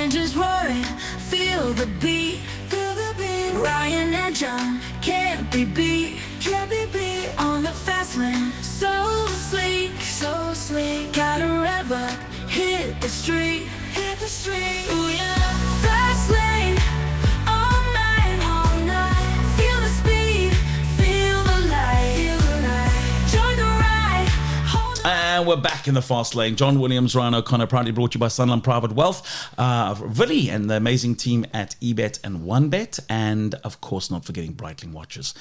engines roaring, feel the beat, Ryan and John can't be beat, on the fast lane, so sleek, gotta rev up, hit the street, ooh yeah, fast lane, all night, feel the speed, feel the light, join the ride, hold on. And we're back in the fast lane. John Williams, Ryan O'Connor, proudly brought to you by Sunland Private Wealth, Villy and the amazing team at eBet and OneBet, and of course not forgetting Breitling watches.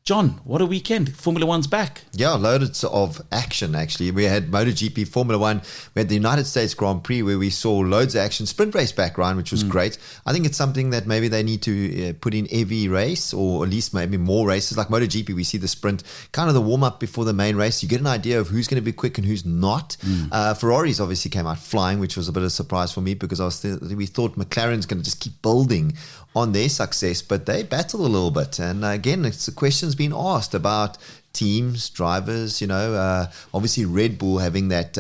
John, what a weekend. Formula One's back. Yeah, loads of action, actually. We had MotoGP, Formula One. We had the United States Grand Prix where we saw loads of action. Sprint race back, Ryan, which was great. I think it's something that maybe they need to put in every race, or at least maybe more races. Like MotoGP, we see the sprint, kind of the warm-up before the main race. You get an idea of who's going to be quick and who's not. Ferraris obviously came out flying, which was a bit of a surprise for me because we thought McLaren's going to just keep building on their success, but they battle a little bit. And again, it's the question's been asked about teams, drivers, obviously Red Bull having that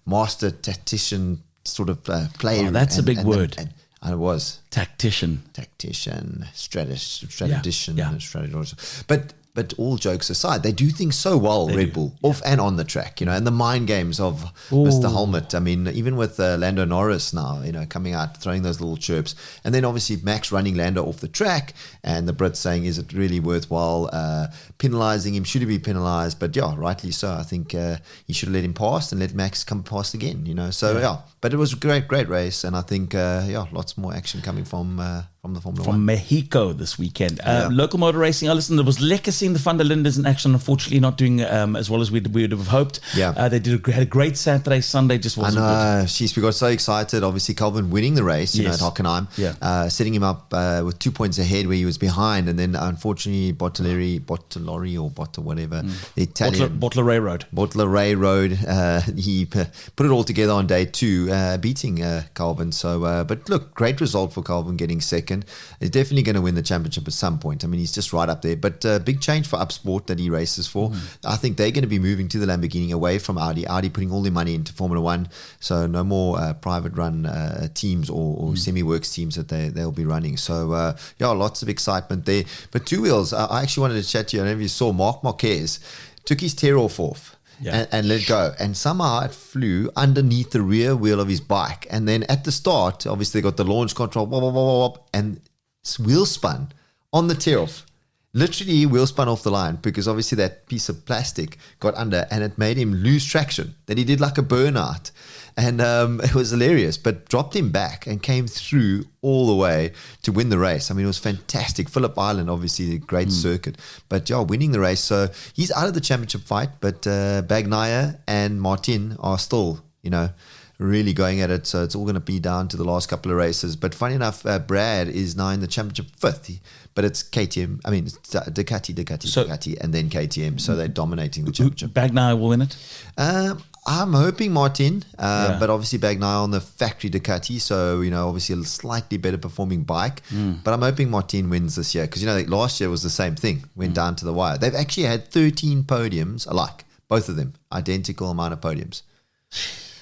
master tactician sort of play. Oh, that's a big word. And it was. Tactician, strategician, Yeah. strategist. But all jokes aside, they do things so well, Red Bull, off and on the track, and the mind games of Mr. Helmut. I mean, even with Lando Norris now, coming out, throwing those little chirps. And then obviously Max running Lando off the track and the Brits saying, is it really worthwhile penalising him? Should he be penalised? But yeah, rightly so. I think he should have let him pass and let Max come past again, So yeah, but it was a great race. And I think, lots more action coming from the Formula One. From Mexico this weekend. Local motor racing. Listen, there was lekker seeing the Van der Linders in action. Unfortunately, not doing as well as we would have hoped. Yeah. They had a great Saturday. Sunday just wasn't good. I know. Jeez, we got so excited. Obviously, Calvin winning the race, at Hockenheim. Yeah. Setting him up with 2 points ahead where he was behind. And then, unfortunately, Bottiglieri or Botta, whatever, the Italian... Bottleray Road. He put it all together on day 2, beating Calvin. So, but look, great result for Calvin getting second. He's definitely going to win the championship at some point. I mean, he's just right up there. But big change for Upsport that he races for. I think they're going to be moving to the Lamborghini away from Audi. Audi putting all their money into Formula One. So no more private run teams or semi-works teams that they'll be running. So lots of excitement there. But two wheels, I actually wanted to chat to you. I don't know if you saw Marc Marquez took his tear off. And let go. And somehow it flew underneath the rear wheel of his bike. And then at the start, obviously they got the launch control, and wheel spun on the tear off. Literally wheel spun off the line because obviously that piece of plastic got under and it made him lose traction. Then he did like a burnout. And it was hilarious, but dropped him back and came through all the way to win the race. I mean, it was fantastic. Phillip Island, obviously, a great circuit. But winning the race. So he's out of the championship fight, but Bagnaia and Martin are still, really going at it. So it's all going to be down to the last couple of races. But funny enough, Brad is now in the championship 5th. But it's KTM. I mean, it's Ducati, and then KTM. So they're dominating the championship. Bagnaia will win it? I'm hoping Martin, but obviously Bagnaia on the factory Ducati, so obviously a slightly better performing bike. But I'm hoping Martin wins this year because last year was the same thing, went down to the wire. They've actually had 13 podiums alike, both of them, identical amount of podiums.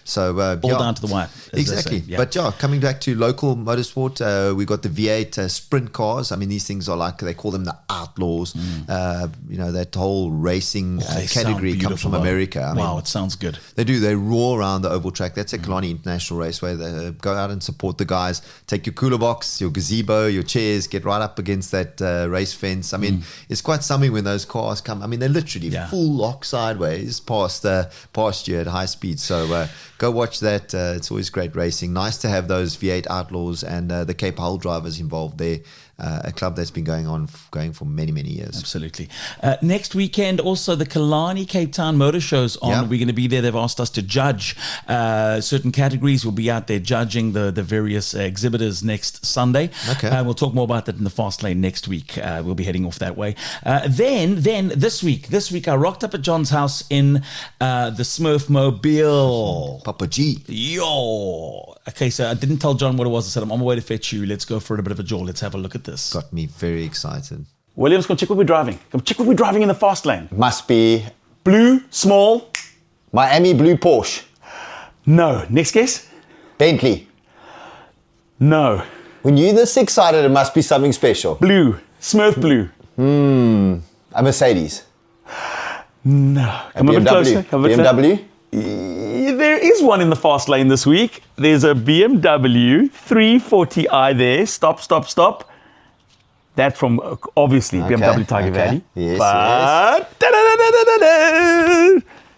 So all down to the wire. Exactly. But coming back to local motorsport, we got the V8 sprint cars. I mean, these things are like, they call them the outlaws. That whole racing category comes from America. I mean, it sounds good. They do. They roar around the oval track. That's a Kalani International Raceway. They go out and support the guys. Take your cooler box, your gazebo, your chairs, get right up against that race fence. I mean, it's quite something when those cars come. I mean, they're literally full lock sideways past you at high speed. So go watch that. It's always great racing. Nice to have those V8 Outlaws and the Cape Hull drivers involved there. A club that's been going for many, many years. Absolutely. Next weekend, also the Kalani Cape Town Motor Show's on. We're going to be there. They've asked us to judge certain categories. We'll be out there judging the various exhibitors next Sunday. Okay. We'll talk more about that in the fast lane next week. We'll be heading off that way. Then this week I rocked up at John's house in the Smurf Mobile. Papa G. Yo. Okay, so I didn't tell John what it was. I said, I'm on my way to fetch you. Let's go for a bit of a jaw. Let's have a look at this. Got me very excited. Williams, come check what we're driving. Come check what we're driving in the fast lane. Must be Blue, small. Miami blue Porsche. No. Next guess? Bentley. No. When you're this excited, it must be something special. Blue. Smurf blue. A Mercedes. No. A Come a bit BMW. closer. Come a bit closer. BMW. There is one in the fast lane this week. There's a BMW 340i there. Stop. That's from, obviously, BMW Tygervalley. Yes, but, John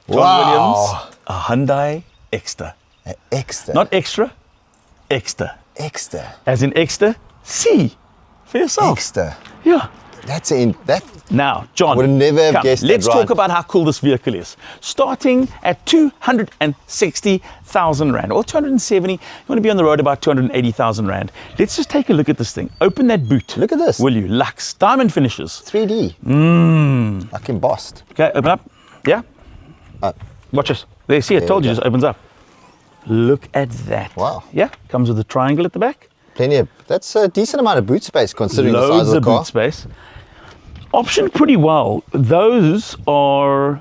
Williams, a Hyundai Exter. Exter. Not extra, Exter. Exter. As in Exter, C. For yourself. Exter. Yeah. That. Now, John, I would never have come, guessed that let's right. talk about how cool this vehicle is. Starting at 260,000 Rand, or 270, you want to be on the road about 280,000 Rand. Let's just take a look at this thing. Open that boot. Look at this. Will you? Lux, diamond finishes. 3D. Like embossed. Okay, open up. Yeah. Watch this. There, see, I told you, we it go. just opens up. Look at that. Wow. Yeah, comes with a triangle at the back. That's a decent amount of boot space considering the size Loads of the of car. boot space. Optioned pretty well. Those are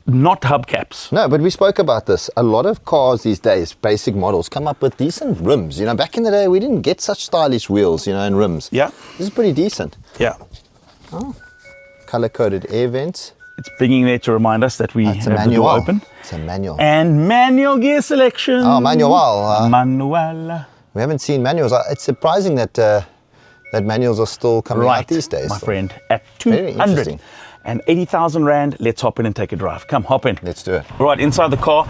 not hubcaps. No, but we spoke about this. A lot of cars these days, basic models, come up with decent rims. You know, back in the day, we didn't get such stylish wheels, and rims. Yeah. This is pretty decent. Yeah. Color-coded air vents. It's binging there to remind us that we It's a have the manual. door open. It's a manual. And manual gear selection. Oh, manual. Manual. We haven't seen manuals. It's surprising that that manuals are still coming out these days. my friend. At Very interesting. 280,000 Rand, let's hop in and take a drive. Come, hop in. Let's do it. All right, inside the car,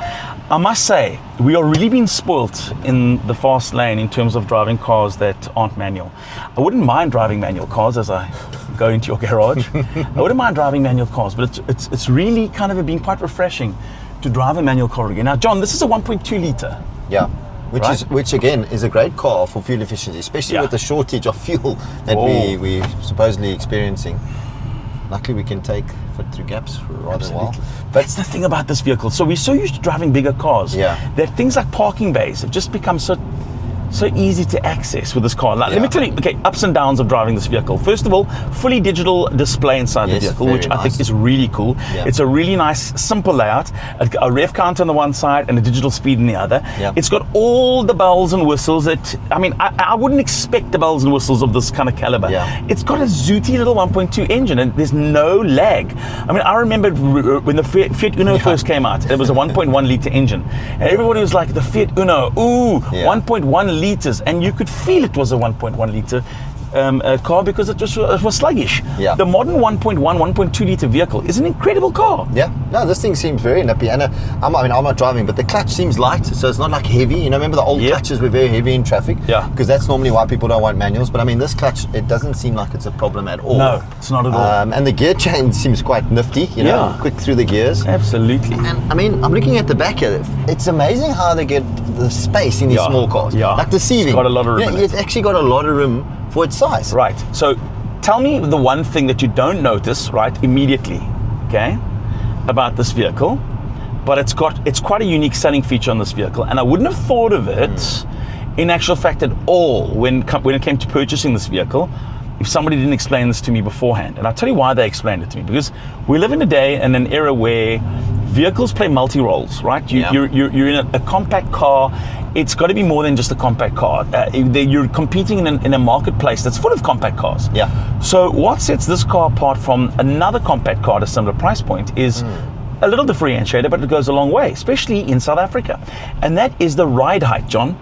I must say, we are really being spoilt in the fast lane in terms of driving cars that aren't manual. I wouldn't mind driving manual cars as I go into your garage. I wouldn't mind driving manual cars, but it's really kind of been quite refreshing to drive a manual car again. Now, John, this is a 1.2 litre. Yeah. Right. Which again is a great car for fuel efficiency, especially with the shortage of fuel that we're supposedly experiencing. Luckily, we can take foot through gaps rather well. That's the thing about this vehicle. So we're so used to driving bigger cars that things like parking bays have just become so easy to access with this car. Like, let me tell you, ups and downs of driving this vehicle. First of all, fully digital display inside the vehicle, which I think is really cool. Yeah. It's a really nice, simple layout. A rev counter on the one side and a digital speed on the other. Yeah. It's got all the bells and whistles that, I wouldn't expect the bells and whistles of this kind of caliber. Yeah. It's got a zooty little 1.2 engine and there's no lag. I remember when the Fiat Uno first came out, it was a 1.1 litre engine. And everybody was like, the Fiat Uno, 1.1 litres. And you could feel it was a 1.1 litre car because it was sluggish. Yeah. The modern 1.2 litre vehicle is an incredible car. Yeah, no, this thing seems very nippy, and I'm not driving, but the clutch seems light, so it's not like heavy. Remember the old clutches were very heavy in traffic? Yeah. Because that's normally why people don't want manuals. But this clutch, it doesn't seem like it's a problem at all. No, it's not at all. And the gear change seems quite nifty. Quick through the gears. Absolutely. And I'm looking at the back here. It's amazing how they get the space in these small cars. Yeah. Like the seating. It's got a lot of room. It's actually got a lot of room for its size. Right. So tell me the one thing that you don't notice, right, immediately, okay, about this vehicle, but it's quite a unique selling feature on this vehicle, and I wouldn't have thought of it in actual fact at all when it came to purchasing this vehicle if somebody didn't explain this to me beforehand. And I'll tell you why they explained it to me, because we live in a day and an era where vehicles play multi-roles, right? You're in a compact car. It's got to be more than just a compact car. You're competing in a marketplace that's full of compact cars. Yeah. So what sets this car apart from another compact car at a similar price point is a little differentiator, but it goes a long way, especially in South Africa. And that is the ride height, John.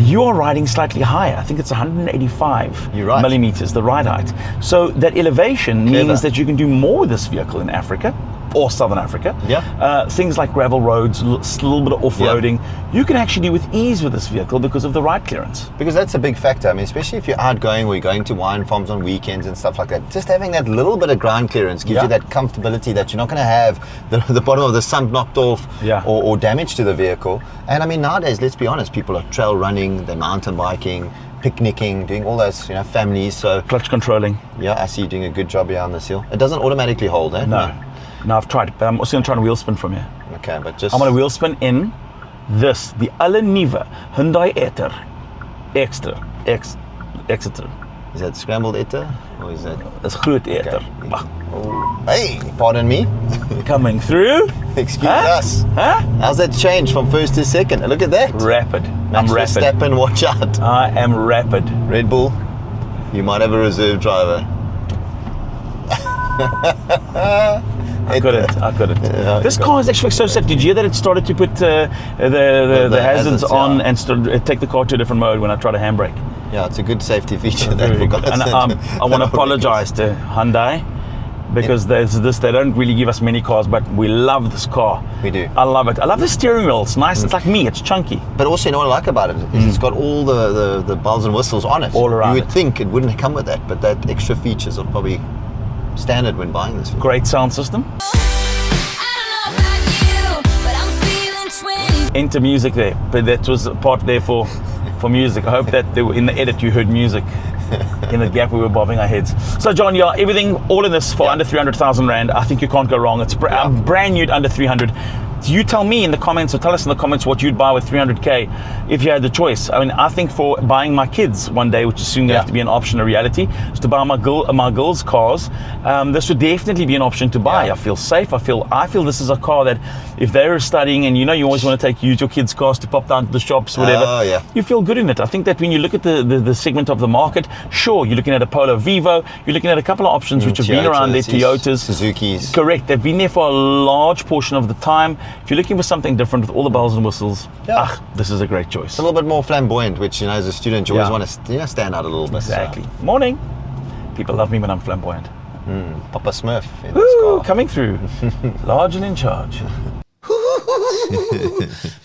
You are riding slightly higher. I think it's 185 millimeters, the ride height. So that elevation means that you can do more with this vehicle in Africa or Southern Africa. Yeah. Things like gravel roads, a little bit of off-roading, you can actually do with ease with this vehicle because of the ride clearance. Because that's a big factor. Especially if you're outgoing or you're going to wine farms on weekends and stuff like that. Just having that little bit of ground clearance gives you that comfortability that you're not going to have the bottom of the sump knocked off or damage to the vehicle. And nowadays, let's be honest, people are trail running, they're mountain biking, picnicking, doing all those, families. So clutch controlling. Yeah, I see you doing a good job here on this hill. It doesn't automatically hold, eh? No, I've tried it, but I'm also going to try and wheel spin from here. Okay, but just... I'm going to wheel spin in the alle nuwe Hyundai Exter. Is that scrambled etter or is that? Dis groot eter. Okay. Hey, pardon me. Coming through. Excuse us. Huh? How's that change from first to second? Look at that. Rapid. Max I'm rapid. Verstappen, watch out. I am rapid. Red Bull, you might have a reserve driver. I couldn't. This car is actually so safe. Did you hear that it started to put the hazards on yeah. and take the car to a different mode when I tried to handbrake? Yeah, it's a good safety feature. Very good. And I want to apologize to Hyundai because there's this. They don't really give us many cars, but we love this car. We do. I love it. I love the steering wheel. It's nice. It's like me. It's chunky. But also, you know what I like about it is it's got all the bells and whistles on it. All around You would it. think it wouldn't come with that, but that extra features are probably standard when buying this vehicle. Great sound system. Enter music there, but that was a part there for music. I hope that in the edit you heard music in the gap we were bobbing our heads. So John, yeah, everything, all in this for under 300,000 Rand. I think you can't go wrong. It's brand new at under 300. You tell me in the comments, or tell us in the comments what you'd buy with 300k if you had the choice. I mean, I think for buying my kids one day, which is soon going to have to be an option, a reality, is to buy my girls' cars. This would definitely be an option to buy. Yeah. I feel safe. I feel this is a car that if they're studying, and you know you always want to use your kids' cars to pop down to the shops, whatever. Oh, yeah. You feel good in it. I think that when you look at the segment of the market, sure, you're looking at a Polo Vivo, you're looking at a couple of options which have been around there, Toyotas, Suzuki's. Correct. They've been there for a large portion of the time. If you're looking for something different with all the bells and whistles, this is a great choice. It's a little bit more flamboyant, which, you know, as a student, you always Yeah. want to stand out a little bit. Exactly. Morning. People love me when I'm flamboyant. So, Papa Smurf in this Woo, car. coming through. Large and in charge.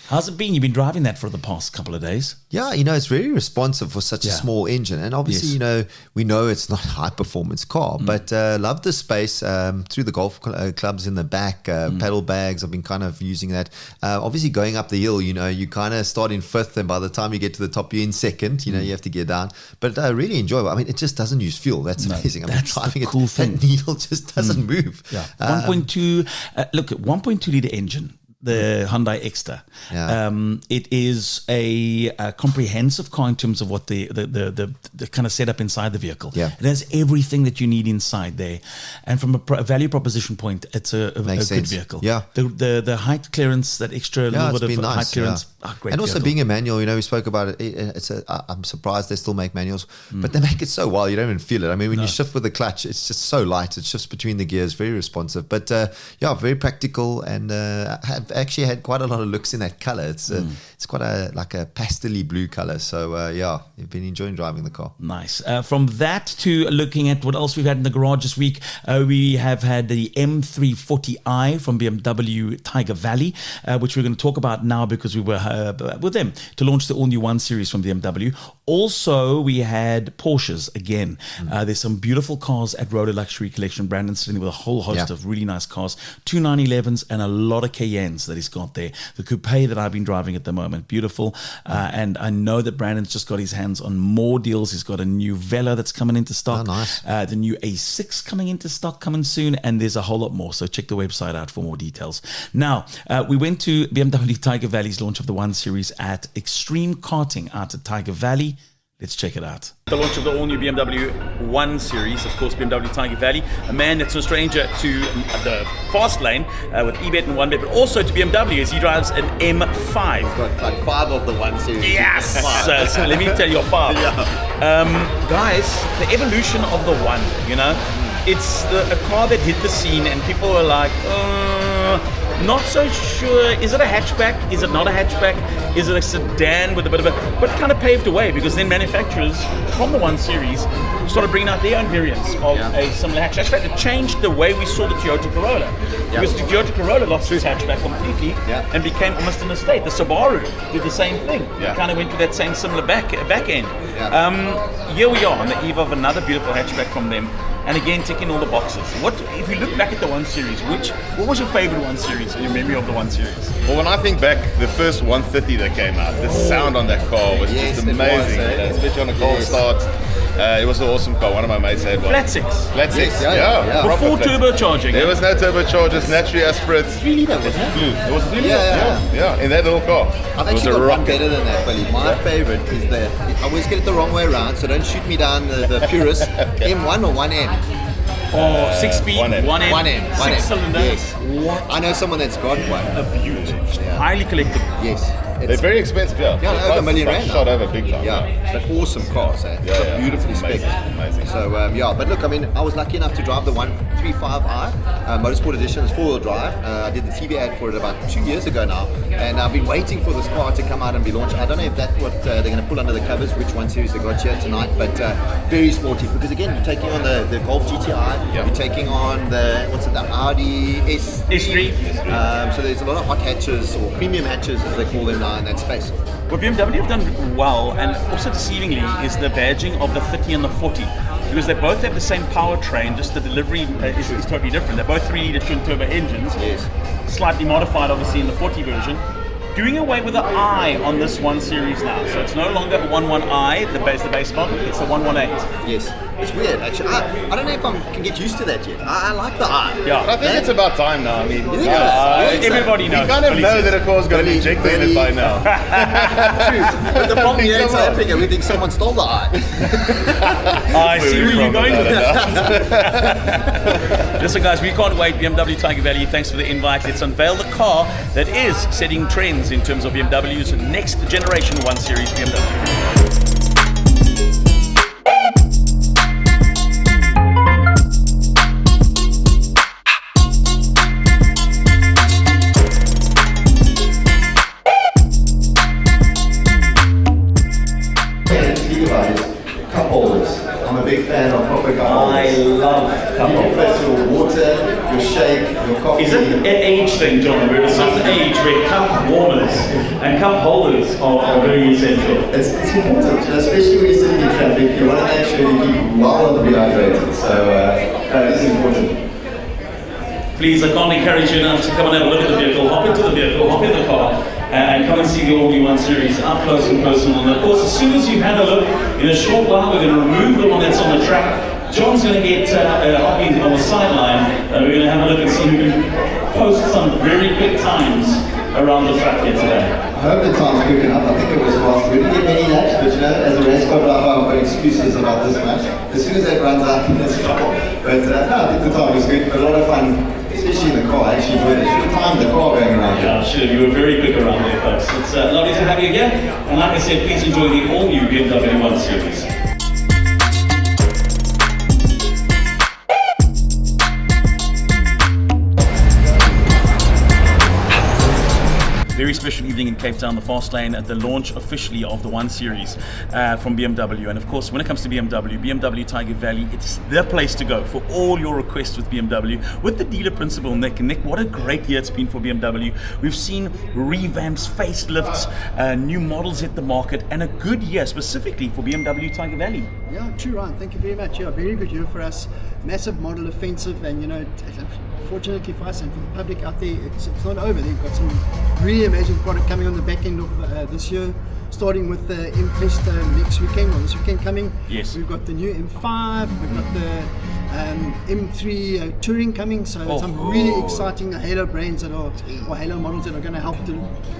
How's it been? You've been driving that for the past couple of days. Yeah, you know, it's very responsive for such a small engine. And obviously, Yes. you know, we know it's not a high-performance car, but love the space through the golf clubs in the back, pedal bags. I've been kind of using that. Obviously, going up the hill, you know, you kind of start in fifth, and by the time you get to the top, you're in second. You know, you have to get down. But I really enjoy it. I mean, it just doesn't use fuel. That's amazing. I mean, that's the driving it, cool thing. that needle just doesn't move. Yeah. 1.2, look, 1.2 litre engine. The Hyundai Exter. Yeah. It is a comprehensive car in terms of what the kind of setup inside the vehicle. Yeah. It has everything that you need inside there, and from a value proposition point, it's a good sense. vehicle. Yeah. The height clearance, that extra little it's bit of been nice, height clearance, great. And also vehicle. being a manual, you know, we spoke about it. I'm surprised they still make manuals, but they make it so well you don't even feel it. I mean, when you shift with the clutch, it's just so light. It shifts between the gears, very responsive. But very practical, and have actually had quite a lot of looks in that color. It's quite a pastel-y blue color. So you've been enjoying driving the car. Nice. From that to looking at what else we've had in the garage this week, we have had the M340i from BMW Tygervalley, which we're going to talk about now because we were with them to launch the all-new 1 Series from BMW. Also, we had Porsches again. There's some beautiful cars at Roller Luxury Collection. Brandon's sitting with a whole host of really nice cars, 2 911s and a lot of Cayennes that he's got there. The coupe that I've been driving at the moment, beautiful. And I know that Brandon's just got his hands on more deals. He's got a new Vela that's coming into stock. Oh, nice. The new A6 coming into stock coming soon, and there's a whole lot more. So check the website out for more details. Now, we went to BMW Tygervalley's launch of the 1 Series at Extreme Karting out at Tygervalley. Let's check it out. The launch of the all-new BMW 1 Series, of course, BMW Tygervalley, a man that's no stranger to the fast lane with E-Bet and 1Bet, but also to BMW as he drives an M5. Got like 5 of the 1 Series. Yes! So let me tell you, 5. Guys, the evolution of the 1, you know, it's a car that hit the scene and people were like, not so sure. Is it a hatchback? Is it not a hatchback? Is it a sedan with a bit of a... But it kind of paved the way because then manufacturers from the 1 Series started bringing out their own variants of a similar hatchback. In fact, it changed the way we saw the Toyota Corolla. Because the Toyota Corolla lost its hatchback completely and became almost an estate. The Subaru did the same thing. It kind of went to that same similar back end. Here we are on the eve of another beautiful hatchback from them. And again, ticking all the boxes. What if you look back at the 1 Series? What was your favorite 1 Series in your memory of the 1 Series? Well, when I think back, the first 130 that came out, the sound on that car was just amazing, especially on a cold start. It was an awesome car. One of my mates had one. Flat six. Flat six. yeah. Proper Before flat six. turbocharging. There was no turbochargers, naturally aspirate. 3 litre, wasn't it? It was a 3 litre. Yeah. Yeah, in that little car. I've It was actually a got one rocket. better than that, Billy. My favourite is I always get it the wrong way around, so don't shoot me down the purist. M1 or 1M? Or 6-speed, 1M. 1M, 1M. 6-cylinder. Yes. What I know someone that's got one. a beauty. Yeah. Highly collectible. Yes. They're very expensive, yeah. Yeah, over $1 million rand. Shot over big time. Yeah, but awesome cars, eh? Yeah. Beautifully Amazing, spec'd. amazing. So, but look, I mean, I was lucky enough to drive the 135i Motorsport Edition. It's 4-wheel drive. I did the TV ad for it about 2 years ago now, and I've been waiting for this car to come out and be launched. I don't know if that's what they're going to pull under the covers, which 1 Series they got here tonight, but very sporty, because again, you're taking on the Golf GTI, you're taking on the Audi S3. so there's a lot of hot hatches, or premium hatches as they call them now in that space. What BMW have done well, and also deceivingly, is the badging of the 30 and the 40. Because they both have the same powertrain, just the delivery is totally different. They're both 3-litre twin-turbo engines, Yes. slightly modified obviously in the 40 version. Doing away with the I on this 1 Series now. So it's no longer a 11i, the base model, it's the 118. Yes, it's weird actually. I don't know if I can get used to that yet. I like the eye. Yeah. But I think it's about time now. I mean, You think so? Everybody knows. you kind of know that a car's going to be Billy- injected in it by now. True. But the problem here in Come South on. Africa, we think someone stole the eye. I see where you're going with that. that. Listen guys, we can't wait. BMW Tygervalley, thanks for the invite. Let's unveil the car that is setting trends in terms of BMW's next generation 1 Series BMW. Speak about it. Cup holders. I'm a big fan of proper cup I holders. love cup You can holders. place your water, your shake, your coffee. Is it an age thing, John? We're at a certain age where cup warmers and cup holders are very essential. It's important, especially when you're sitting in traffic. You want to make sure you keep well and dehydrated. So it's important. Please, I can't encourage you enough to come and have a look at the vehicle, hop into the vehicle, hop in the car, and come and see the all-new 1 Series up close and personal. And of course, as soon as you've had a look, in a short while, we're going to remove the one that's on the track. John's going to get hopping on the sideline, and we're going to have a look and see who can post some very quick times around the track here today. I hope the time's quick enough. I think it was fast. We didn't get many laps, but as a race car driver, I've got excuses about this much. As soon as that runs out, let's go. But no, I think the time was good, but a lot of fun, especially in the car. I actually enjoyed it. Should have timed the car going around. Yeah, sure. You were very quick around there, folks. It's lovely to have you again. And like I said, please enjoy the all-new BMW 1 Series. Very special evening in Cape Town, the fast lane at the launch officially of the 1 Series from BMW. And of course, when it comes to BMW Tygervalley, it's the place to go for all your requests with BMW. With the dealer principal, Nick, what a great year it's been for BMW. We've seen revamps, facelifts, new models hit the market, and a good year specifically for BMW Tygervalley. Yeah, true, Ryan. Thank you very much. Yeah, very good year for us. Massive model offensive, and fortunately for us and for the public out there, it's not over. They've got some really amazing product coming on the back end of this year, starting with the M-Fest next weekend, or this weekend coming. Yes. We've got the new M5, we've got the M3 Touring coming, so some really exciting Halo brands or Halo models that are going to help to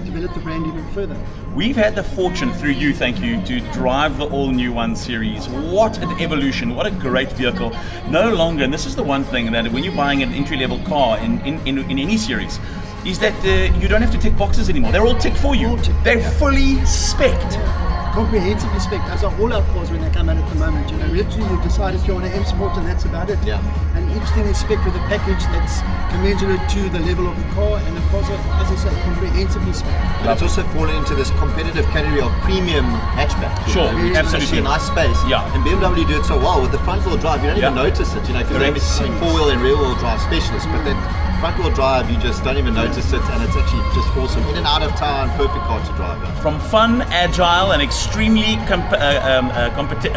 develop the brand even further. We've had the fortune through you, thank you, to drive the all-new 1 Series. What an evolution, what a great vehicle. No longer, and this is the one thing that when you're buying an entry-level car in any series, is that you don't have to tick boxes anymore. They're all ticked for you. All ticked, They're yeah. fully spec'd. Comprehensively spec, as are all our cars when they come out at the moment. Literally you decide if you want an M Sport and that's about it. Yeah. And each thing is spec with a package that's commensurate to the level of the car, and the cars are, as I say, comprehensively spec. But it's also fallen into this competitive category of premium hatchback. Sure, Which is absolutely. actually a nice space. Yeah. And BMW do it so well with the front wheel drive. You don't even Yeah. notice it, because Correct. they're four-wheel and rear-wheel drive specialists. But that front-wheel drive, you just don't even notice it, and it's actually just awesome. In and out of town, perfect car to drive. From fun, agile, and extremely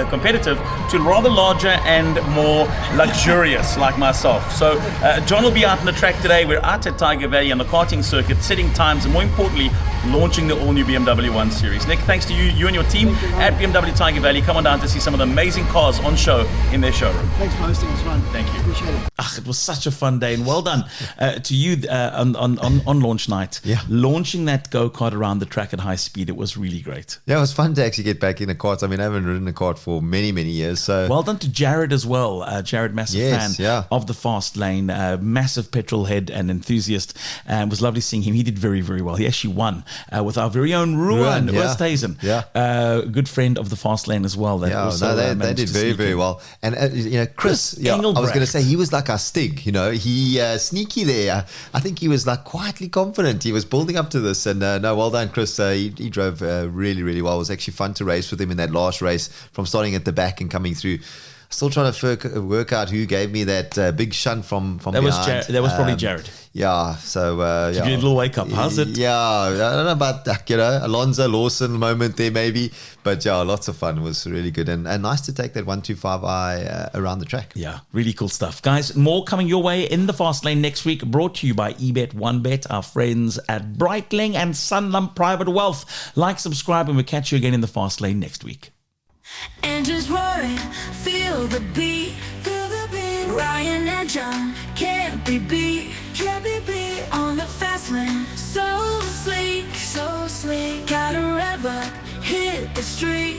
competitive to rather larger and more luxurious, like myself. So John will be out on the track today. We're out at Tygervalley on the karting circuit, setting times, and more importantly, launching the all-new BMW 1 Series. Nick, thanks to you and your team at BMW Tygervalley. Come on down to see some of the amazing cars on show in their showroom. Thanks for hosting us, Ron. Thank you. Appreciate it. It was such a fun day, and well done to you on launch night. Yeah. Launching that go-kart around the track at high speed, it was really great. Yeah, it was fun to actually get back in a kart. I mean, I haven't ridden a kart for many, many years. So Well done to Jared as well. Jared, massive Yes, fan yeah. of the fast lane, massive petrol head and enthusiast. It was lovely seeing him. He did very, very well. He actually won with our very own Ruan Ruan, yeah. Oosthuizen. Yeah. Good friend of the fast lane as well. That yeah, also, they managed did to very, sneak very in. well. And Chris, I was Engelbrecht. going to say he was like our Stig. He sneaky there. I think he was like quietly confident. He was building up to this, and no, well done, Chris. He drove really, really well. It was actually fun to race with him in that last race, from starting at the back and coming through. Still trying to work out who gave me that big shunt from That was behind. that was probably Jared. Yeah, so Give yeah. you a little wake up. How's it? Yeah, I don't know about that, Alonso Lawson moment there maybe, but yeah, lots of fun. It was really good and nice to take that 125i around the track. Yeah, really cool stuff. Guys, more coming your way in the fast lane next week, brought to you by eBet OneBet, our friends at Breitling and Sanlam Private Wealth. Like, subscribe, and we'll catch you again in the fast lane next week. Engines roaring, feel the beat, Ryan and John can't be beat, on the fast lane, so sleek, gotta rev up, hit the street,